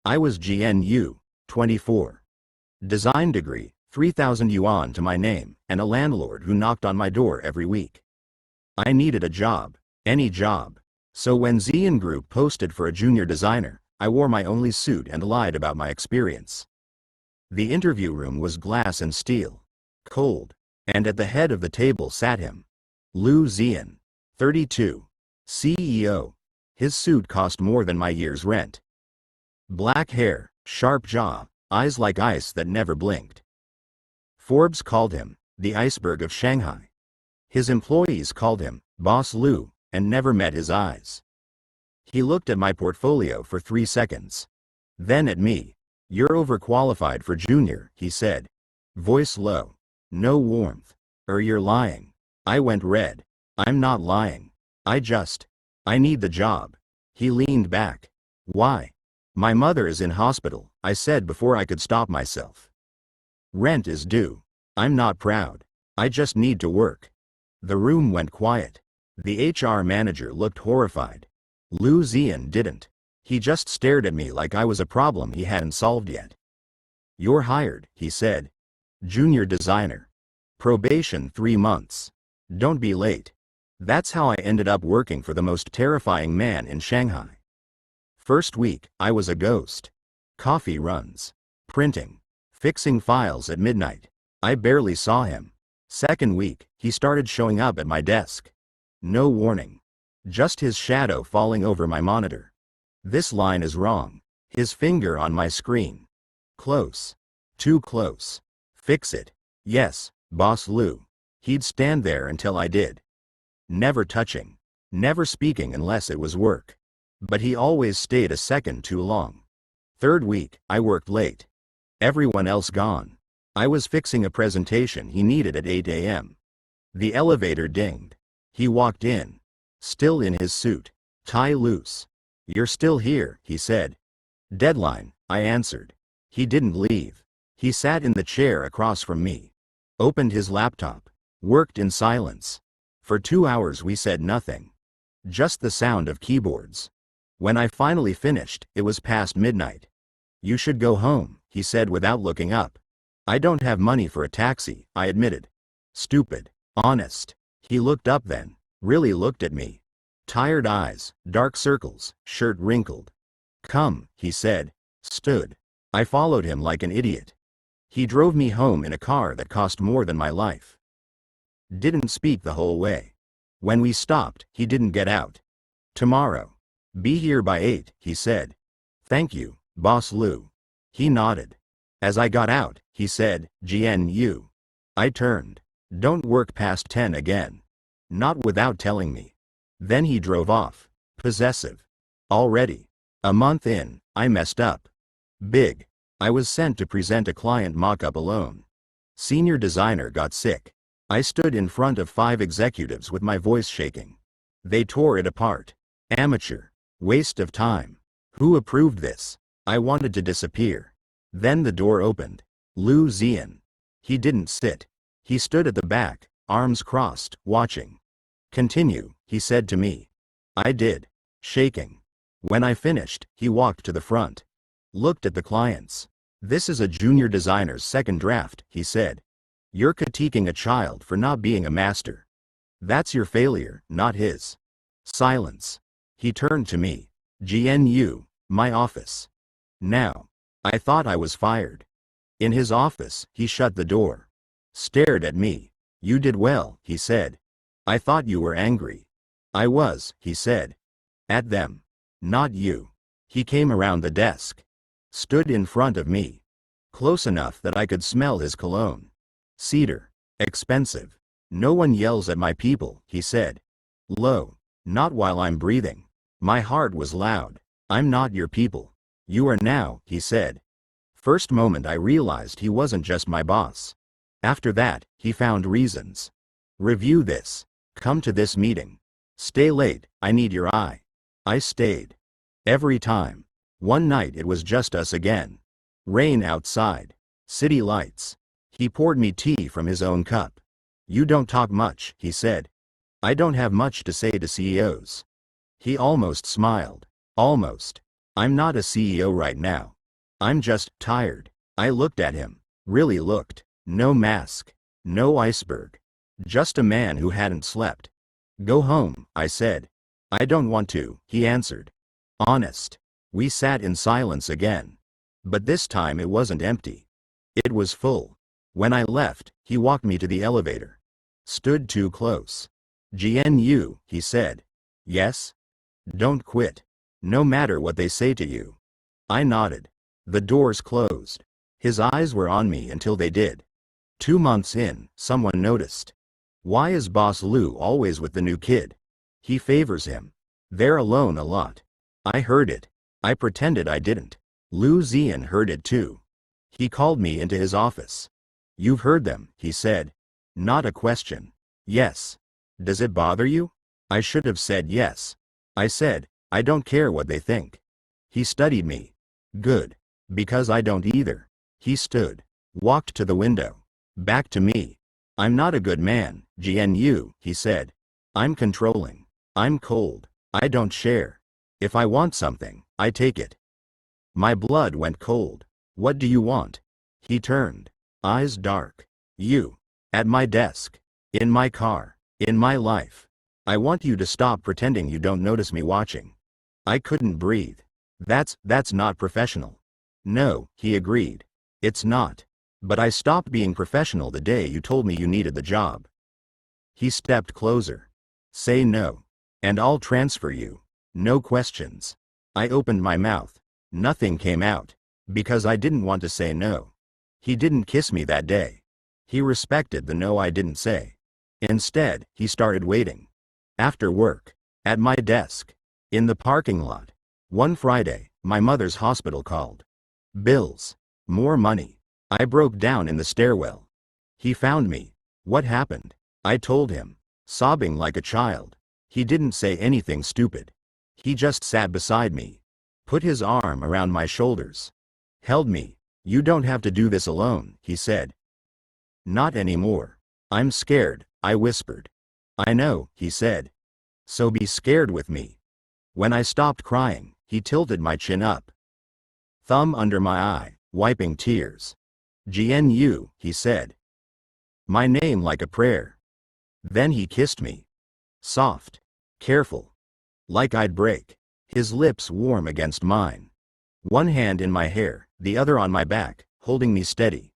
I was jian, 24. Design degree, 3,000 yuan to my name, and a landlord who knocked on my door every week. I needed a job, any job. So when Zehan Group posted for a junior designer, I wore my only suit and lied about my experience. The interview room was glass and steel, cold, and at the head of the table sat him. Louisian, 32, CEO. His suit cost more than my year's rent. Black hair, sharp jaw, eyes like ice that never blinked. Forbes called him the iceberg of Shanghai. His employees called him Boss Lou, and never met his eyes. He looked at my portfolio for 3 seconds. Then at me. "You're overqualified for junior," he said. Voice low. No warmth. "You're lying." I went red. "I'm not lying. I need the job." He leaned back. "Why?" "My mother is in hospital," I said before I could stop myself. "Rent is due. I'm not proud. I just need to work." The room went quiet. The HR manager looked horrified. Louisian didn't. He just stared at me like I was a problem he hadn't solved yet. "You're hired," he said. "Junior designer. Probation 3 months. Don't be late." That's how I ended up working for the most terrifying man in Shanghai. First week, I was a ghost. Coffee runs. Printing. Fixing files at midnight. I barely saw him. Second week, he started showing up at my desk. No warning. Just his shadow falling over my monitor. "This line is wrong." His finger on my screen. "Close. Too close. Fix it." "Yes, Boss Lou." He'd stand there until I did. Never touching. Never speaking unless it was work. But he always stayed a second too long. Third week, I worked late. Everyone else gone. I was fixing a presentation he needed at 8 a.m. The elevator dinged. He walked in. Still in his suit. Tie loose. "You're still here," he said. "Deadline," I answered. He didn't leave. He sat in the chair across from me. Opened his laptop. Worked in silence. For 2 hours we said nothing. Just the sound of keyboards. When I finally finished, it was past midnight. "You should go home," he said without looking up. "I don't have money for a taxi," I admitted. Stupid. Honest. He looked up then. Really looked at me. Tired eyes, dark circles, shirt wrinkled. "Come," he said. Stood. I followed him like an idiot. He drove me home in a car that cost more than my life. Didn't speak the whole way. When we stopped, he didn't get out. "Tomorrow. Be here by 8, he said. "Thank you, Boss Lou." He nodded. As I got out, he said, "GNU." I turned. "Don't work past 10 again." Not without telling me. Then he drove off. Possessive. Already. A month in, I messed up. Big. I was sent to present a client mock-up alone. Senior designer got sick. I stood in front of 5 executives with my voice shaking. They tore it apart. Amateur. Waste of time. Who approved this? I wanted to disappear. Then the door opened. Louisian. He didn't sit. He stood at the back, arms crossed, watching. "Continue," he said to me. I did. Shaking. When I finished, he walked to the front. Looked at the clients. "This is a junior designer's second draft," he said. "You're critiquing a child for not being a master. That's your failure, not his." Silence. He turned to me. "GNU, my office." Now. I thought I was fired. In his office, he shut the door. Stared at me. "You did well," he said. "I thought you were angry." "I was," he said. "At them. Not you." He came around the desk. Stood in front of me. Close enough that I could smell his cologne. "Cedar. Expensive. No one yells at my people," he said. Low. "Not while I'm breathing." My heart was loud. "I'm not your people." "You are now," he said. First moment I realized he wasn't just my boss. After that, he found reasons. "Review this. Come to this meeting. Stay late, I need your eye." I stayed. Every time. One night it was just us again. Rain outside. City lights. He poured me tea from his own cup. "You don't talk much," he said. "I don't have much to say to CEOs." He almost smiled. Almost. I'm not a CEO right now. I'm just tired. I looked at him. Really looked. No mask. No iceberg. Just a man who hadn't slept. Go home, I said. I don't want to, he answered. Honest. We sat in silence again. But this time it wasn't empty. It was full. When I left, he walked me to the elevator. Stood too close. Jian, he said. Yes? Don't quit. No matter what they say to you. I nodded. The doors closed. His eyes were on me until they did. 2 months in, someone noticed. Why is Boss Lou always with the new kid? He favors him. They're alone a lot. I heard it. I pretended I didn't. Louisian heard it too. He called me into his office. You've heard them, he said. Not a question. Yes. Does it bother you? I should have said yes. I said, I don't care what they think. He studied me. Good. Because I don't either. He stood. Walked to the window. Back to me. I'm not a good man, Jian, he said. I'm controlling. I'm cold. I don't share. If I want something, I take it. My blood went cold. What do you want? He turned. Eyes dark. You. At my desk. In my car. In my life. I want you to stop pretending you don't notice me watching. I couldn't breathe. That's not professional. No, he agreed. It's not. But I stopped being professional the day you told me you needed the job. He stepped closer. Say no. And I'll transfer you. No questions. I opened my mouth. Nothing came out. Because I didn't want to say no. He didn't kiss me that day. He respected the no I didn't say. Instead, he started waiting. After work. At my desk. In the parking lot. One Friday, my mother's hospital called. Bills. More money. I broke down in the stairwell. He found me. What happened? I told him. Sobbing like a child. He didn't say anything stupid. He just sat beside me. Put his arm around my shoulders. Held me. You don't have to do this alone, he said. Not anymore. I'm scared, I whispered. I know, he said. So be scared with me. When I stopped crying, he tilted my chin up. Thumb under my eye, wiping tears. Jian, he said. My name like a prayer. Then he kissed me. Soft. Careful. Like I'd break. His lips warm against mine. One hand in my hair, the other on my back, holding me steady.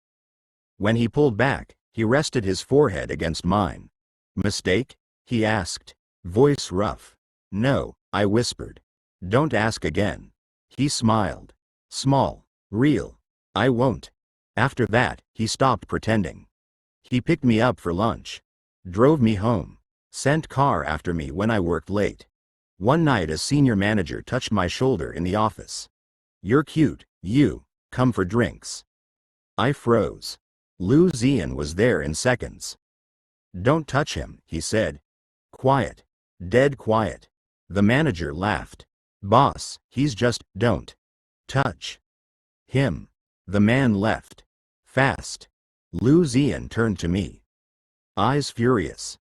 When he pulled back, he rested his forehead against mine. Mistake? He asked. Voice rough. No, I whispered. Don't ask again. He smiled. Small. Real. I won't. After that, he stopped pretending. He picked me up for lunch. Drove me home. Sent car after me when I worked late. One night a senior manager touched my shoulder in the office. You're cute, you. Come for drinks. I froze. Louisian was there in seconds. Don't touch him, he said. Quiet. Dead quiet. The manager laughed. Boss, he's just, don't touch him. The man left. Fast. Louisian turned to me. Eyes furious.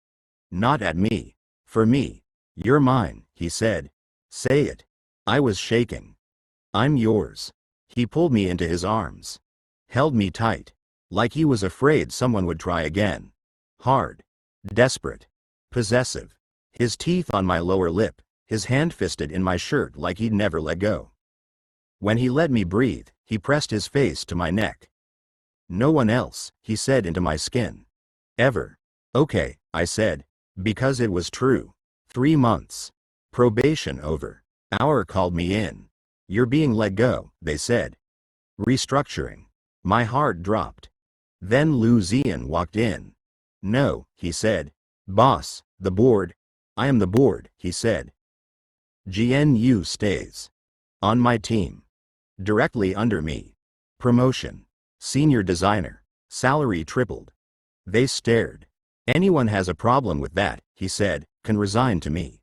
Not at me. For me. You're mine, he said. Say it. I was shaking. I'm yours. He pulled me into his arms. Held me tight. Like he was afraid someone would try again. Hard. Desperate. Possessive. His teeth on my lower lip, his hand fisted in my shirt like he'd never let go. When he let me breathe, he pressed his face to my neck. No one else, he said into my skin. Ever. Okay, I said. Because it was true. 3 months. Probation over. Hour called me in. You're being let go, they said. Restructuring. My heart dropped. Then Louisian walked in. No, he said. Boss, the board. I am the board, he said. Jian stays. On my team. Directly under me. Promotion. Senior designer. Salary tripled. They stared. Anyone has a problem with that, he said, can resign to me.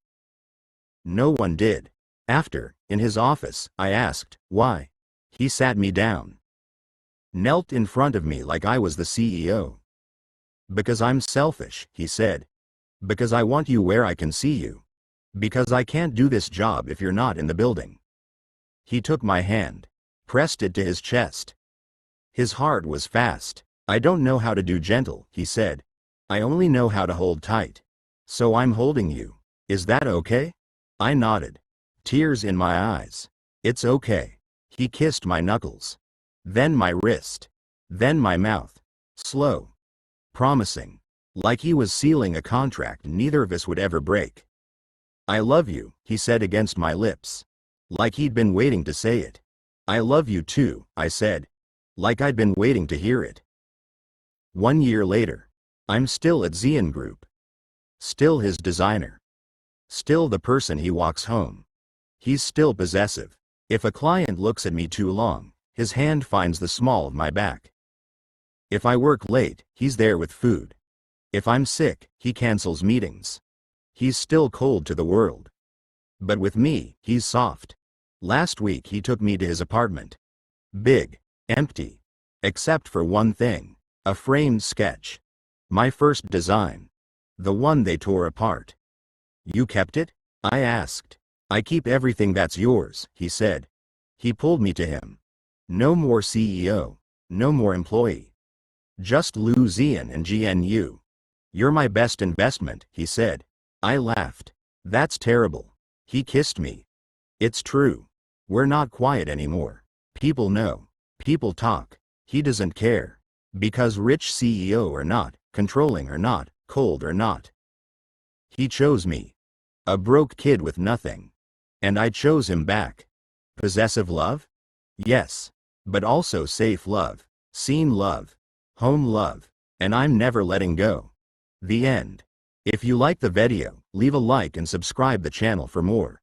No one did. After, in his office, I asked, why? He sat me down. Knelt in front of me like I was the CEO. Because I'm selfish, he said. Because I want you where I can see you. Because I can't do this job if you're not in the building. He took my hand, pressed it to his chest. His heart was fast. I don't know how to do gentle, he said. I only know how to hold tight. So I'm holding you. Is that okay? I nodded, tears in my eyes. It's okay. He kissed my knuckles, then my wrist, then my mouth. Slow, promising, like he was sealing a contract neither of us would ever break. I love you, he said against my lips, like he'd been waiting to say it. I love you too, I said, like I'd been waiting to hear it. 1 year later, I'm still at Zehan Group. Still his designer. Still the person he walks home. He's still possessive. If a client looks at me too long, his hand finds the small of my back. If I work late, he's there with food. If I'm sick, he cancels meetings. He's still cold to the world. But with me, he's soft. Last week he took me to his apartment. Big, empty. Except for one thing. A framed sketch. My first design. The one they tore apart. You kept it? I asked. I keep everything that's yours, he said. He pulled me to him. No more CEO. No more employee. Just Louisian and GNU. You're my best investment, he said. I laughed. That's terrible. He kissed me. It's true. We're not quiet anymore. People know. People talk. He doesn't care. Because rich CEO or not, controlling or not, cold or not. He chose me. A broke kid with nothing. And I chose him back. Possessive love? Yes. But also safe love. Seen love. Home love. And I'm never letting go. The end. If you like the video, leave a like and subscribe the channel for more.